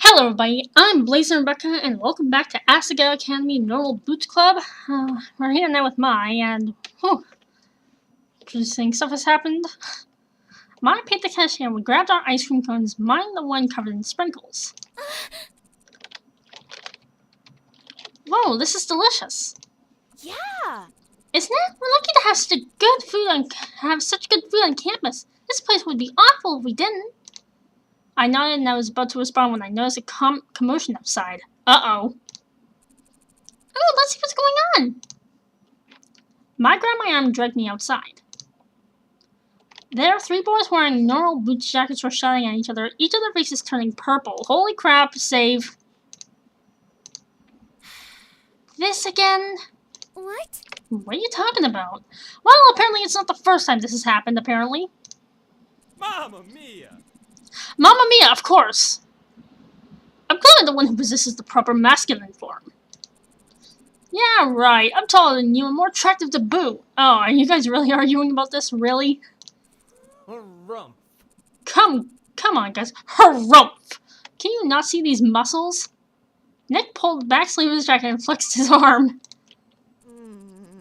Hello everybody, I'm Blazer Rebecca and welcome back to Asagao Academy Normal Boots Club. We're here now with Mai and, interesting stuff has happened. Mai paid the cashier and we grabbed our ice cream cones, mine the one covered in sprinkles. Whoa, this is delicious. Yeah! Isn't it? We're lucky to have such good food on campus. This place would be awful if we didn't. I nodded and I was about to respond when I noticed a commotion outside. Uh-oh. Oh, let's see what's going on. Mai grabbed my arm and dragged me outside. There, three boys wearing normal boots jackets were shouting at each other, each of their faces turning purple. Holy crap, save. This again? What? What are you talking about? Well, apparently it's not the first time this has happened, apparently. Mamma mia! Mamma mia, of course. I'm clearly the one who possesses the proper masculine form. Yeah, right. I'm taller than you and more attractive to boot. Oh, are you guys really arguing about this? Really? Harumph. Come on, guys. Harumph! Can you not see these muscles? Nick pulled the back sleeve of his jacket and flexed his arm.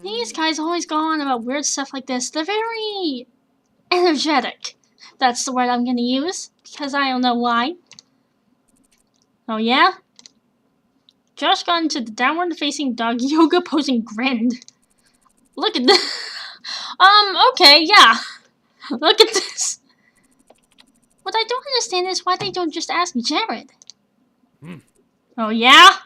These guys always go on about weird stuff like this. They're very energetic. That's the word I'm gonna use, because I don't know why. Oh yeah? Josh got into the downward-facing dog yoga pose and grinned. Look at this. Okay, yeah. Look at this. What I don't understand is why they don't just ask Jared. Oh yeah?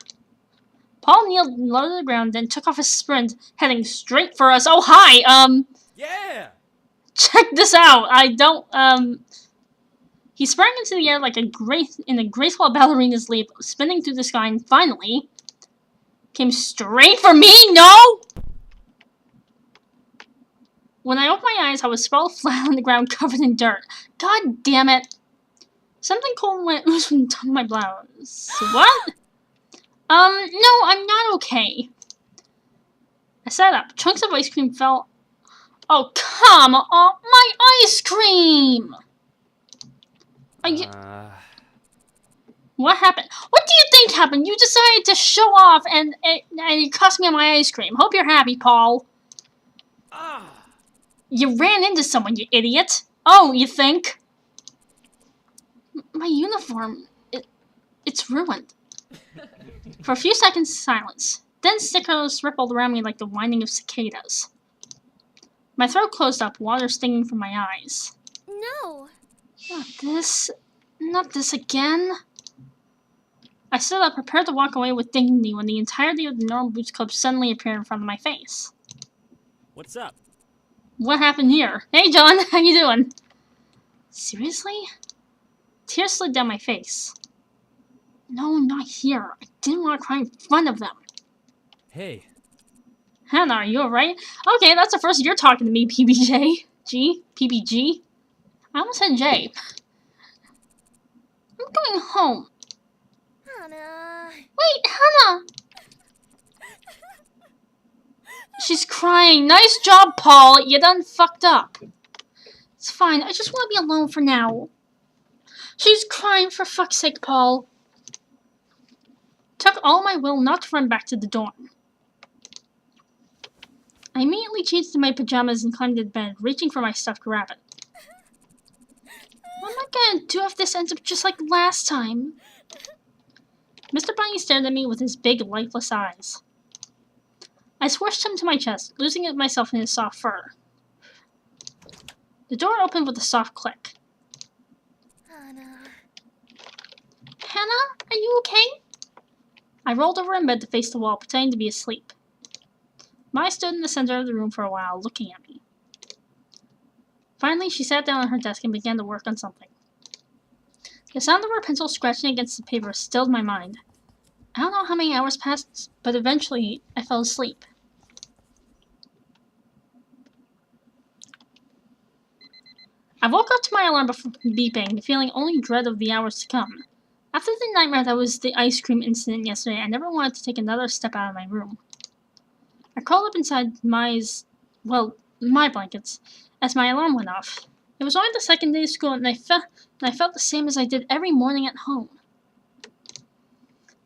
Paul kneeled low to the ground, then took off his sprint, heading straight for us. Oh, hi, Yeah! check this out. He sprang into the air like a graceful ballerina's leap, spinning through the sky, and finally came straight for me. No! When I opened my eyes, I was sprawled flat on the ground, covered in dirt. God damn it! Something cold went ooze from the top of my blouse. What? No, I'm not okay. I sat up. Chunks of ice cream fell. Oh, come on! My ice cream! Are you... What happened? What do you think happened? You decided to show off and it cost me my ice cream. Hope you're happy, Paul. You ran into someone, you idiot. Oh, you think? My uniform, it's ruined. For a few seconds, silence. Then stickers rippled around me like the whining of cicadas. My throat closed up, water stinging from my eyes. No! Not this again. I stood up, prepared to walk away with dignity when the entirety of the Normal Boots Club suddenly appeared in front of my face. What's up? What happened here? Hey, John, how you doing? Seriously? Tears slid down my face. No, not here. I didn't want to cry in front of them. Hey. Hannah, are you alright? Okay, that's the first you're talking to me, PBJ. PBG? I almost said J. I'm going home. Hannah. Wait, Hannah! She's crying. Nice job, Paul. You done fucked up. It's fine. I just want to be alone for now. She's crying, for fuck's sake, Paul. Took all my will not to run back to the dorm. I immediately changed to my pajamas and climbed into bed, reaching for my stuffed rabbit. What am I gonna do if this ends up just like last time? Mr. Bunny stared at me with his big, lifeless eyes. I squished him to my chest, losing myself in his soft fur. The door opened with a soft click. Hannah. Hannah, are you okay? I rolled over in bed to face the wall, pretending to be asleep. Mai stood in the center of the room for a while, looking at me. Finally, she sat down at her desk and began to work on something. The sound of her pencil scratching against the paper stilled my mind. I don't know how many hours passed, but eventually I fell asleep. I woke up to my alarm beeping, feeling only dread of the hours to come. After the nightmare that was the ice cream incident yesterday, I never wanted to take another step out of my room. I crawled up inside my blankets as my alarm went off. It was only the second day of school, and I felt the same as I did every morning at home.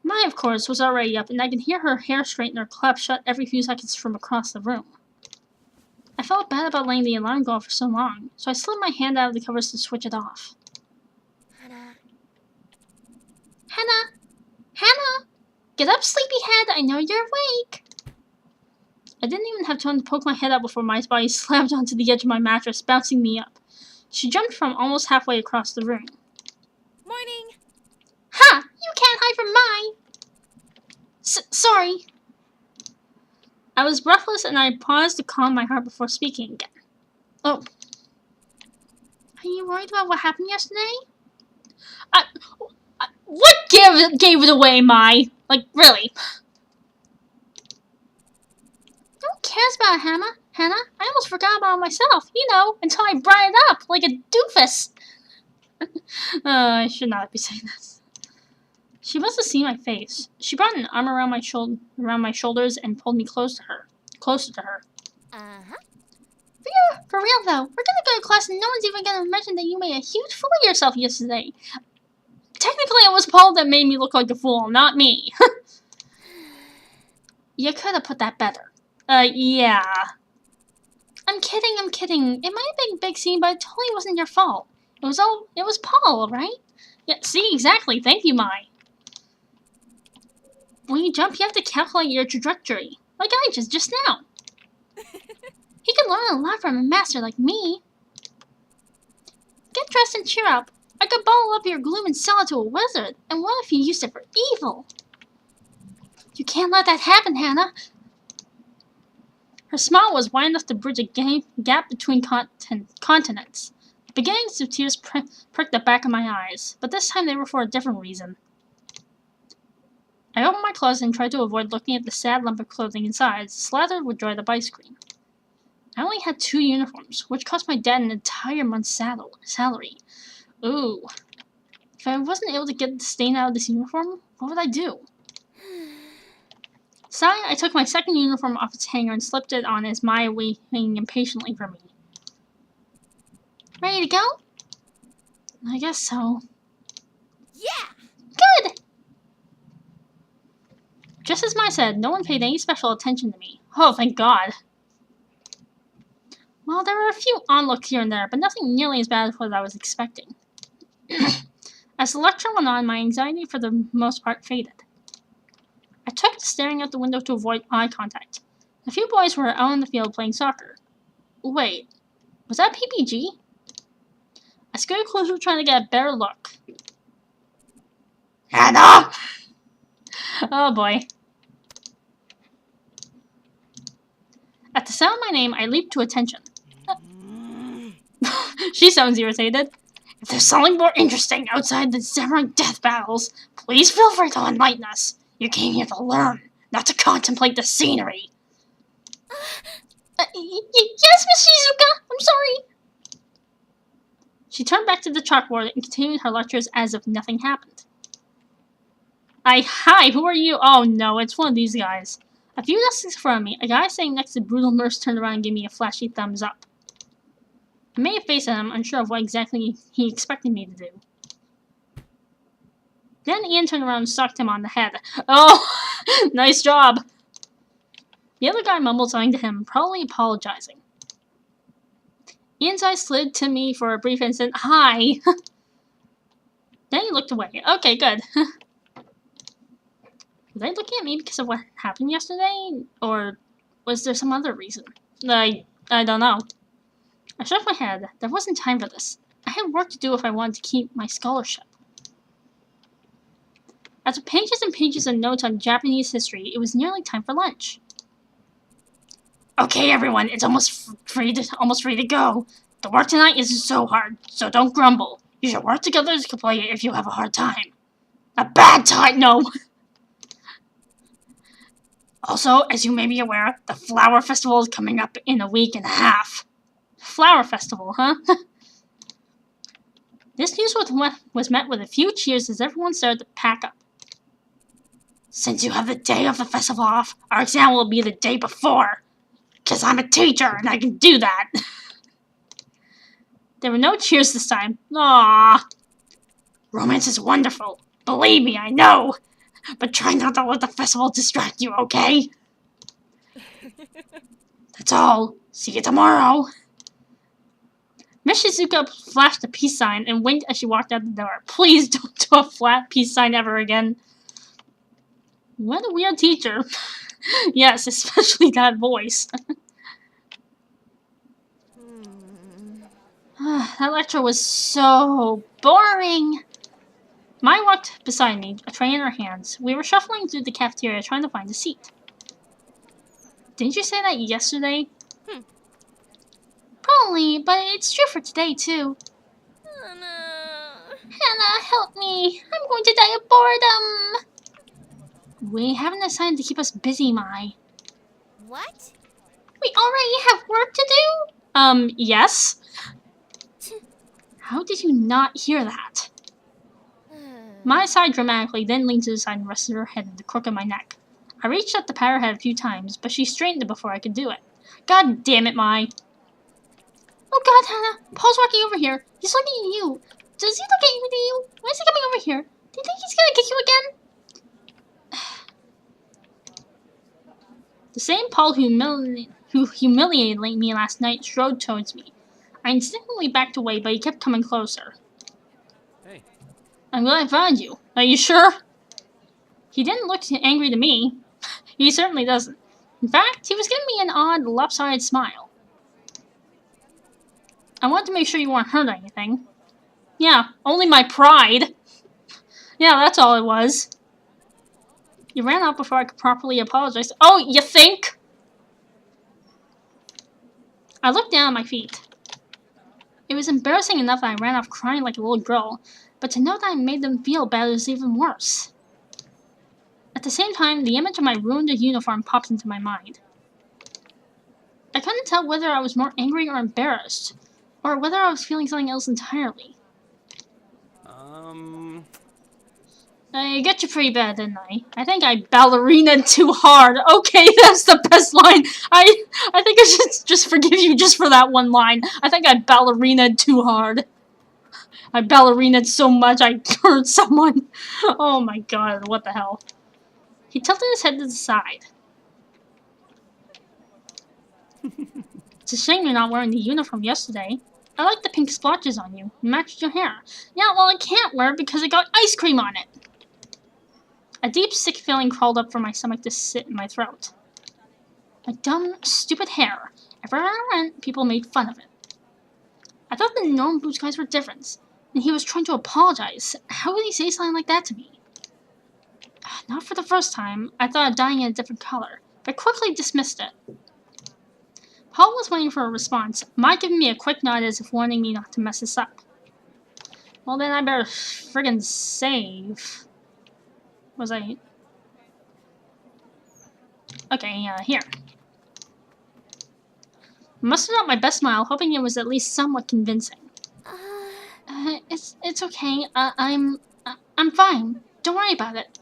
Mai, of course, was already up, and I could hear her hair straightener clap shut every few seconds from across the room. I felt bad about letting the alarm go off for so long, so I slid my hand out of the covers to switch it off. Hana. Hannah! Hannah! Get up, sleepyhead! I know you're awake! I didn't even have time to poke my head out before Mai's body slammed onto the edge of my mattress, bouncing me up. She jumped from almost halfway across the room. Morning. Ha! You can't hide from Mai! Sorry. I was breathless and I paused to calm my heart before speaking again. Oh. Are you worried about what happened yesterday? What gave it away, Mai? Like, really? No one cares about Hannah. I almost forgot about it myself, until I brought it up, like a doofus. I should not be saying this. She must have seen my face. She brought an arm around my shoulders and pulled me closer to her. Uh-huh. For real though, we're gonna go to class and no one's even gonna mention that you made a huge fool of yourself yesterday. Technically, it was Paul that made me look like a fool, not me. You could have put that better. Yeah. I'm kidding. It might have been a big scene, but it totally wasn't your fault. It was Paul, right? Yeah, see, exactly. Thank you, Mai. When you jump, you have to calculate your trajectory. Like I just now. He can learn a lot from a master like me. Get dressed and cheer up. I could bottle up your gloom and sell it to a wizard. And what if you used it for evil? You can't let that happen, Hannah. Her smile was wide enough to bridge a gap between continents. The beginnings of tears pricked the back of my eyes, but this time they were for a different reason. I opened my closet and tried to avoid looking at the sad lump of clothing inside, slathered with dried-up ice cream. I only had 2 uniforms, which cost my dad an entire month's salary. Ooh. If I wasn't able to get the stain out of this uniform, what would I do? Sighing, I took my second uniform off its hanger and slipped it on as Maya waiting impatiently for me. Ready to go? I guess so. Yeah! Good! Just as Maya said, no one paid any special attention to me. Oh, thank God. Well, there were a few onlooks here and there, but nothing nearly as bad as what I was expecting. As the lecture went on, my anxiety for the most part faded. I took to staring out the window to avoid eye contact. A few boys were out in the field playing soccer. Wait, was that PPG? I scurried closer trying to get a better look. Hannah! Oh boy. At the sound of my name, I leaped to attention. She sounds irritated. If there's something more interesting outside the samurai death battles, please feel free to enlighten us. You came here to learn, not to contemplate the scenery. Yes, Miss Shizuka, I'm sorry. She turned back to the chalkboard and continued her lectures as if nothing happened. Hi, who are you? Oh no, it's one of these guys. A few desks from me, a guy sitting next to Brutal Nurse turned around and gave me a flashy thumbs up. I made a face at him, unsure of what exactly he expected me to do. Then Ian turned around and socked him on the head. Oh, nice job. The other guy mumbled something to him, probably apologizing. Ian's eyes slid to me for a brief instant. Hi. Then he looked away. Okay, good. Were they looking at me because of what happened yesterday? Or was there some other reason? I don't know. I shook my head. There wasn't time for this. I had work to do if I wanted to keep my scholarship. After pages and pages of notes on Japanese history, it was nearly time for lunch. Okay, everyone, it's almost free to go. The work tonight isn't so hard, so don't grumble. You should work together to complete it if you have a hard time. A bad time? No. Also, as you may be aware, the Flower Festival is coming up in a week and a half. Flower Festival, huh? This news was met with a few cheers as everyone started to pack up. Since you have the day of the festival off, our exam will be the day before. 'Cause I'm a teacher and I can do that. There were no cheers this time. Aww. Romance is wonderful. Believe me, I know. But try not to let the festival distract you, okay? That's all. See you tomorrow. Miss Shizuka flashed a peace sign and winked as she walked out the door. Please don't do a flat peace sign ever again. What a weird teacher. Yes, especially that voice. That lecture was so boring. Mai walked beside me, a tray in her hands. We were shuffling through the cafeteria trying to find a seat. Didn't you say that yesterday? Probably, but it's true for today, too. Oh, no. Hannah, help me. I'm going to die of boredom. We haven't decided to keep us busy, Mai. What? We already have work to do? Yes. How did you not hear that? Mai sighed dramatically, then leaned to the side and rested her head in the crook of my neck. I reached up to pat her head a few times, but she straightened it before I could do it. God damn it, Mai. Oh god, Hannah. Paul's walking over here. He's looking at you. Does he look angry to you? Why is he coming over here? Do you think he's gonna kick you again? The same Paul who humiliated me last night strode towards me. I instinctively backed away, but he kept coming closer. Hey. I'm glad I found you. Are you sure? He didn't look angry to me. He certainly doesn't. In fact, he was giving me an odd, lopsided smile. I wanted to make sure you weren't hurt or anything. Yeah, only my pride. Yeah, that's all it was. You ran out before I could properly apologize. Oh, you think? I looked down at my feet. It was embarrassing enough that I ran off crying like a little girl, but to know that I made them feel bad was even worse. At the same time, the image of my ruined uniform popped into my mind. I couldn't tell whether I was more angry or embarrassed, or whether I was feeling something else entirely. I got you pretty bad, didn't I? I think I ballerinaed too hard. Okay, that's the best line. I think I should just forgive you just for that one line. I think I ballerinaed too hard. I ballerinaed so much I hurt someone. Oh my god, what the hell. He tilted his head to the side. It's a shame you're not wearing the uniform yesterday. I like the pink splotches on you. It matched your hair. Yeah, well, I can't wear it because it got ice cream on it. A deep, sick feeling crawled up from my stomach to sit in my throat. My dumb, stupid hair. Everywhere I went, people made fun of it. I thought the normal Boots guys were different, and he was trying to apologize. How would he say something like that to me? Not for the first time. I thought of dyeing it a different color, but quickly dismissed it. Paul was waiting for a response, Mike giving me a quick nod as if warning me not to mess this up. Well, then I better friggin' save. Was I... Okay, here. I mustered up my best smile, hoping it was at least somewhat convincing. It's okay. I'm fine. Don't worry about it.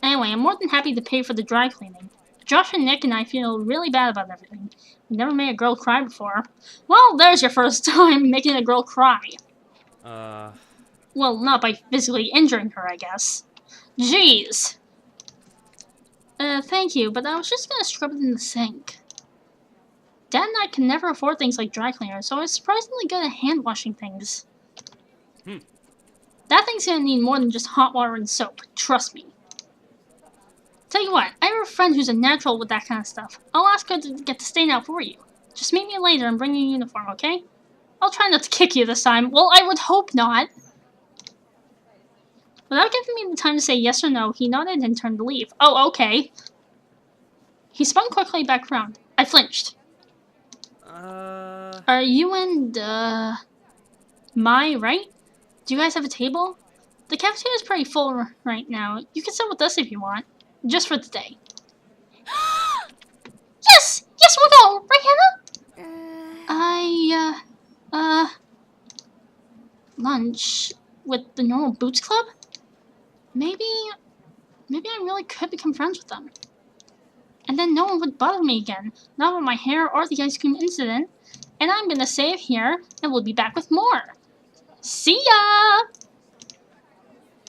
Anyway, I'm more than happy to pay for the dry cleaning. Josh and Nick and I feel really bad about everything. We never made a girl cry before. Well, there's your first time making a girl cry. Well, not by physically injuring her, I guess. Jeez. Thank you, but I was just gonna scrub it in the sink. Dad and I can never afford things like dry cleaners, so I was surprisingly good at hand washing things. That thing's gonna need more than just hot water and soap, trust me. Tell you what, I have a friend who's a natural with that kind of stuff. I'll ask her to get the stain out for you. Just meet me later and bring you a uniform, okay? I'll try not to kick you this time. Well, I would hope not. Without giving me the time to say yes or no, he nodded and turned to leave. Oh, okay. He spun quickly back around. I flinched. Are you and, Mai, right? Do you guys have a table? The cafeteria is pretty full right now. You can sit with us if you want. Just for today. Yes! Yes, we'll go! Right, Hannah? Lunch with the normal Boots Club? Maybe I really could become friends with them. And then no one would bother me again. Not with my hair or the ice cream incident. And I'm gonna save here, and we'll be back with more. See ya!